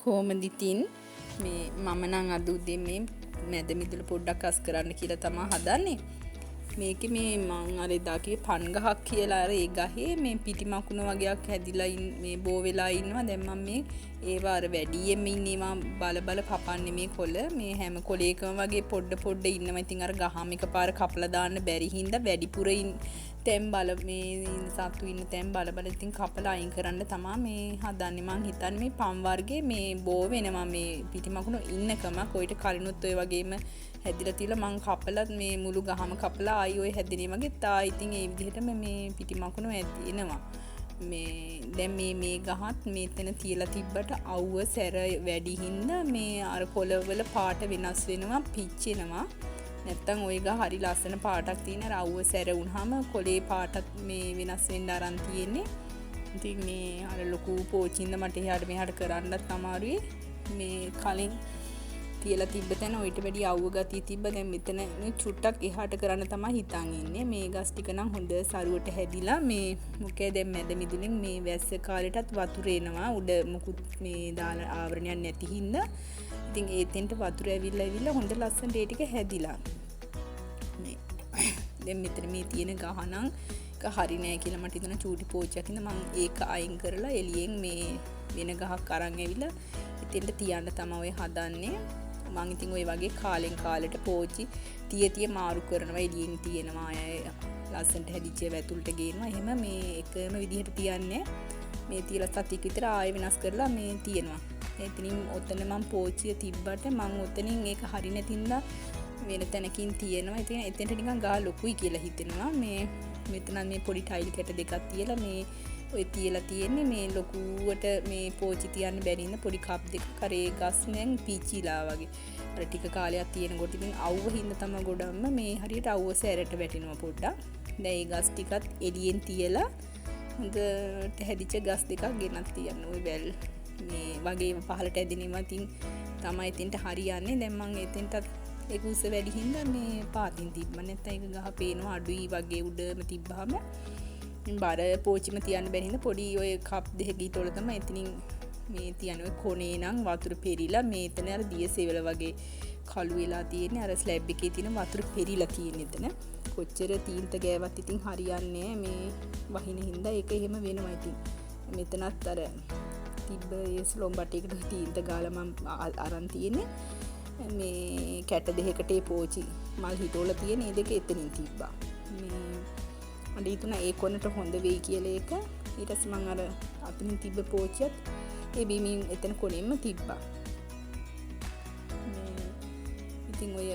කොහොමද ඉතින් මේ මම නම් අද උදේ මේ මැද මිදුල පොඩ්ඩක් අස් කරන්න කියලා තමයි හදන්නේ. මේකේ මේ මං අර එදා කිව්වේ පන් ගහක් කියලා අර ඒ ගහේ මේ පිටි මකුණ වගේක් හැදිලා මේ බෝ වෙලා ඉන්නවා. දැන් මම මේ ඒවා අර වැඩියෙන්ම ඉන්නේවා බල කපන්නේ මේ කොළ. මේ හැම කොළයකම වගේ පොඩ ඉන්නවා. ඉතින් අර ගහම එකපාර කපලා දාන්න බැරි හින්දා වැඩිපුර තැන් බල මේ සත්තු ඉන්න තැන් බල ඉතින් කපලා අයින් කරන්න තමයි මේ හදන්නේ. මං හිතන්නේ මේ පම් වර්ගේ මේ බෝ වෙනවා මේ පිටි මකුණ ඉන්නකම කොයිට කලිනුත් ඔය වගේම හැදිලා තියලා මං කපලා මේ මුළු ගහම කපලා ආයි ඔය හැදිනේ වගේ තා ඉතින් ඒ විදිහටම මේ පිටි මකුණ එනවා. මේ දැන් මේ ගහත් මෙතන තියලා තිබ්බට අවුව සැර වැඩි හින්දා මේ අර කොළවල පාට වෙනස් වෙනවා පිච්චෙනවා. නැත්තම් ওই ගහ හරි ලස්සන පාටක් තියෙන අර අවුව සැර වුණාම කොළේ පාටත් මේ වෙනස් වෙන්න අරන් තියෙන්නේ. ඉතින් මේ අර ලොකු පෝචින්ද මට එහාට මෙහාට කරන්නත් අමාරුයි. මේ කලින් තියලා තිබ්බ තැන ඔයිට වැඩි අවුව ගතිය තිබ්බ. දැන් මෙතන මේ චුට්ටක් එහාට කරන්න තමයි හිතන් ඉන්නේ. මේ ගස් ටික නම් හොඳ සරුවට හැදිලා මේ මොකද දැන් මැද මිදුලින් මේ වැස්ස කාලෙටත් වතුර එනවා. උඩ මුකුත් මේ දාලා ආවරණයක් නැති හින්දා ඉතින් ඒතෙන්ට වතුර ඇවිල්ලා හොඳ ලස්සනට ඒ ටික හැදිලා. මේ දැන් මෙතන මේ තියෙන ගහ නම් ඒක හරි නෑ කියලා මට හිතෙන චූටි පෝච්චයක් ඉඳ මම ඒක අයින් කරලා එළියෙන් මේ වෙන ගහක් අරන් ඇවිල්ලා එතෙන්ට තියන්න තමයි ඔය හදන්නේ. මං ඉතින් ඔය වගේ කාලෙන් කාලෙට පෝච්චි තිය මාරු කරනවා. එළියෙන් තියෙනවා අය ලස්සනට හැදිච්ච වැතුල්ට ගේනවා. එහෙම මේ එකම විදිහට තියන්නේ මේ තියලා සතියක් විතර ආයෙ වෙනස් කරලා මේ තියෙනවා. එතනින් ඔතන මම පෝච්චිය තිබ්බට මම ඔතනින් ඒක හරි නැතිඳා වෙන තැනකින් තියෙනවා. ඉතින් එතෙන්ට නිකන් ගහ ලොකුයි කියලා හිතෙනවා. මේ මෙතන මේ පොඩි ටයිල් කැට දෙකක් තියලා මේ ඔය තියලා තියෙන්නේ මේ ලොකුවට මේ පෝච්චි තියන්න බැරි ඉන්න පොඩි කප් දෙක කරේ ගස් නැන් පීචිලා වගේ. අර ටික කාලයක් තියෙනකොට ඉතින් අවුව හින්දා තමයි ගොඩක්ම මේ හරියට අවුව සැරට වැටෙනවා පොඩ්ඩක්. දැන් ඒ ගස් ටිකත් එළියෙන් තියලා හොඳට හැදිච්ච ගස් දෙකක් ගෙනත් තියන්න ওই වැල් මේ වගේ පහලට ඇදිනවා. ඉතින් තමයි එතෙන්ට හරියන්නේ. දැන් මම එතෙන්ටත් ඒක උස වැඩි හින්දා මේ පාතින් තිබ්බ. නැත්නම් ඒක ගහ පේනවා අඩුයි වගේ උඩම තිබ්බහම බර පෝච්චිම තියන්න බැරි හින්දා පොඩි ඔය කප් දෙකක ඊටවල තමයි එතනින් මේ තියන්නේ. ඔය කොනේ නම් වතුර පෙරිලා මේතන අර දියසෙවල වගේ කළු වෙලා තියෙන්නේ. අර ස්ලැබ් එකේ තියෙන වතුර පෙරිලා තියෙන එතන. කොච්චර තීන්ත ගෑවත් ඉතින් හරියන්නේ මේ වහින හින්දා ඒක එහෙම වෙනවා. ඉතින් මෙතනත් අර තිබ්බ ඒ ස්ලොම්බටේකට තීන්ත ගාලා මම අරන් තියෙන්නේ. මේ කැට දෙකකට ඒ පෝචි මල් හිටෝල තියෙන ඒ දෙක එතනින් තිබ්බා. මේ අද හිතුණ ඒ කොනට හොඳ වෙයි කියලා ඒක. ඊට පස්සේ මම අර අතනින් තිබ්බ පෝචියත් ඒ බීමින් එතන කොනෙන්ම තිබ්බා. ඉතින් ඔය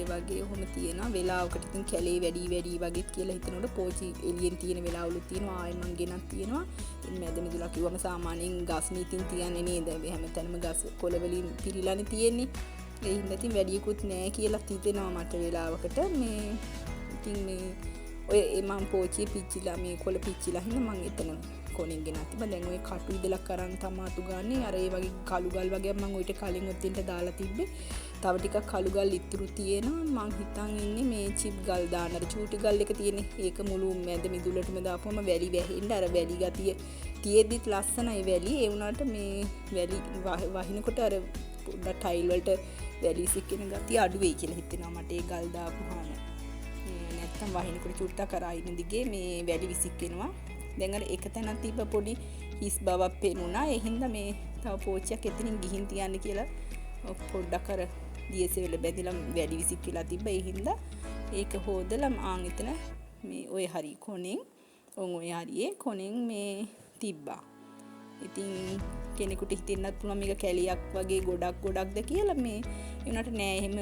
වගේ ඔහොම තියෙනවා. වෙලාවකට ඉතින් කැලේ වැඩි වගේත් කියලා හිතනකොට පෝචි එළියෙන් තියෙන වෙලාවලුත් තියෙනවා. ආයෙ මං ගෙනත් තියෙනවා. ඉතින් මැද මිදුලා කිව්වම සාමාන්‍යයෙන් ගස් නීතින් තියන්නේ නේද? හැමතැනම ගස් කොළ වලින් පිරීලානේ තියෙන්නේ. ඒ හින්දා ඉතින් වැඩියකුත් නෑ කියලා හිතෙනවා මට වෙලාවකට. මේ ඉතින් මේ ඔය මම පෝචිය පිච්චිලා මේ කොළ පිච්චිලා හින්දා මං එතන කොණෙන් ගෙනත් තිබ්බා. දැන් ඔය කටු ඉදලක් අරන් තමයි අතු ගන්නේ. අර ඒ වගේ කළු ගල් වගේ මම ඔයිට කලින් ඔතෙන්ට දාලා තිබ්බේ. තව ටිකක් කළු ගල් ඉතුරු තියෙනවා. මං හිතන් ඉන්නේ මේ චිප් ගල් දාන්න. අර චූටි ගල් එක තියෙන්නේ. ඒක මුළු මැද මිදුලටම දාපුවම වැලි වැහෙන්න අර වැලි ගතිය තියෙද්දිත් ලස්සනයි වැලි. ඒ වුණාට මේ වැලි වහිනකොට අර පොඩ්ඩක් ටයිල් වලට වැලි සික්කෙන ගතිය අඩු වෙයි කියලා හිතෙනවා මට ඒ ගල් දාපුවාම. නැත්තම් වහිනකොට චුට්ටක් අර අයින දිගේ මේ වැලි විසික්කෙනවා. දැන් අර එක තැනක් තිබ්බ පොඩි හිස් බවක් පේනුණා. ඒ හින්දා මේ තව පෝච්චියක් එතනින් ගිහින් තියන්න කියලා පොඩ්ඩක් අර දියසෙවල බැඳිලා වැලි විසික්කලා තිබ්බ. ඒ හින්දා ඒක හොදලා ආන් එතන මේ ඔය හරි කොනෙන් ඔය හරියේ කොනෙන් මේ තිබ්බා. ඉතින් කෙනෙකුට හිතෙන්නත් පුළුවන් මේක කැලියක් වගේ ගොඩක්ද කියලා. මේ ඒ උනට නෑ එහෙම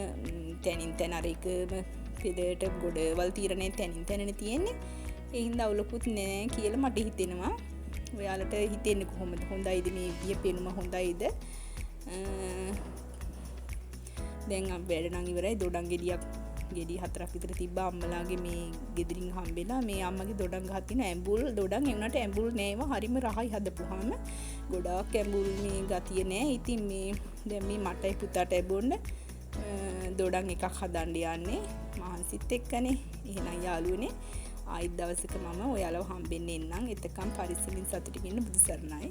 තැනින් තැන අර එකම පෙදයට ගොඩවල් తీරනේ තැනින් තැනනේ තියෙන්නේ. ඒ හින්දා අවුලකුත් නෑ කියලා මට හිතෙනවා. ඔයාලට හිතෙන්නේ කොහොමද? හොඳයිද මේ විදිය පේනුම හොඳයිද? දැන් වැඩ නම් ඉවරයි. දොඩම් ගෙඩි 4ක් විතර තිබ්බා අම්මලාගේ මේ ගෙදරින් හම්බෙලා. මේ අම්මගේ දොඩම් ගහක් තියෙන ඇඹුල් දොඩම්. ඒ වුණාට ඇඹුල් නෑව හරිම රහයි හදපුවාම. ගොඩාක් ඇඹුල් මේ ගතිය නෑ. ඉතින් මේ දැන් මේ මටයි පුතාට ඇඹුන්න දොඩම් එකක් හදන්න යන්නේ මහන්සිත් එක්කනේ. එහෙනම් යාළුවනේ ආයිත් දවසක මම ඔයාලව හම්බෙන්න එන්නම්. එතකම් පරිස්සමින් සතුටින් ඉන්න. බුදු සරණයි.